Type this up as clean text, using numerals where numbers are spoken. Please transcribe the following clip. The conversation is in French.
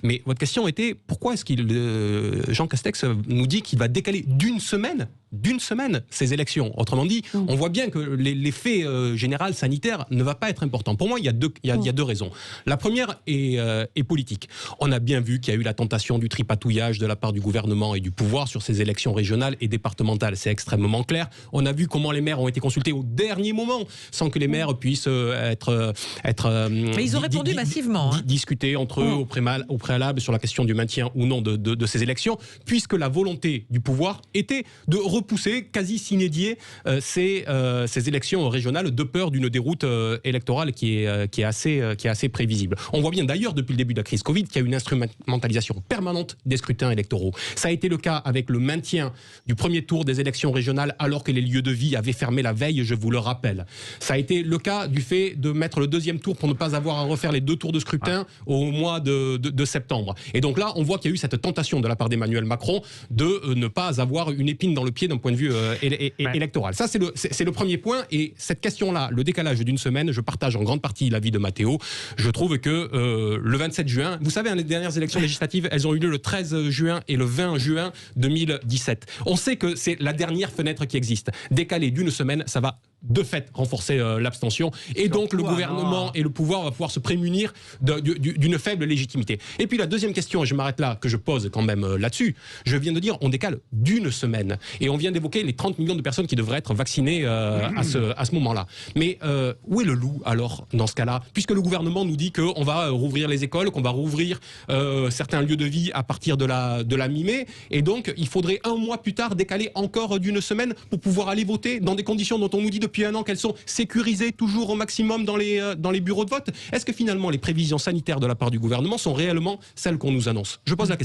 Mais votre question était, pourquoi est-ce qu'il Jean Castex nous dit qu'il va décaler d'une semaine ces élections? Autrement dit, on voit bien que l'effet général sanitaire ne va pas être important. Pour moi, il y a deux raisons. La première est politique. On a bien vu qu'il y a eu la tentation du tripatouillage de la part du gouvernement et du pouvoir sur ces élections régionales et départementales. C'est extrêmement clair. On a vu comment les maires ont été consultés au dernier moment, sans que les maires puissent être mais ils ont répondu massivement. Discuter entre eux au préalable sur la question du maintien ou non de ces élections, puisque la volonté du pouvoir était de repousser quasi sine die ces élections régionales de peur d'une déroute électorale qui est assez prévisible. On voit bien d'ailleurs depuis le début de la crise Covid qu'il y a une instrumentalisation permanente des scrutins électoraux. Ça a été le cas avec le maintien du premier tour des élections régionales alors que les lieux de vie avaient fermé la veille, je vous le rappelle. Ça a été le cas du fait de mettre le deuxième tour pour ne pas avoir à refaire les 2 tours de scrutin au mois de septembre. Et donc là, on voit qu'il y a eu cette tentation de la part d'Emmanuel Macron de ne pas avoir une épine dans le pied d'un point de vue électoral. Ça, c'est le premier point. Et cette question-là, le décalage d'une semaine, je partage en grande partie l'avis de Mathéo. Je trouve que le 27 juin, vous savez, les dernières élections législatives, elles ont eu lieu le 13 juin et le 20 juin 2017. On sait que c'est la dernière fenêtre qui existe. Décaler d'une semaine, ça va de fait renforcer l'abstention. Et donc le gouvernement et le pouvoir va pouvoir se prémunir d'une faible légitimité. Et puis la deuxième question, et je m'arrête là, que je pose quand même là-dessus, je viens de dire, on décale d'une semaine. Et on vient d'évoquer les 30 millions de personnes qui devraient être vaccinées à ce moment-là. Mais où est le loup alors dans ce cas-là? Puisque le gouvernement nous dit qu'on va rouvrir les écoles, qu'on va rouvrir certains lieux de vie à partir de la mi-mai. Et donc il faudrait un mois plus tard décaler encore d'une semaine pour pouvoir aller voter dans des conditions dont on nous dit depuis un an qu'elles sont sécurisées toujours au maximum dans les bureaux de vote. Est-ce que finalement les prévisions sanitaires de la part du gouvernement sont réellement celles qu'on nous annonce? Je pose la question.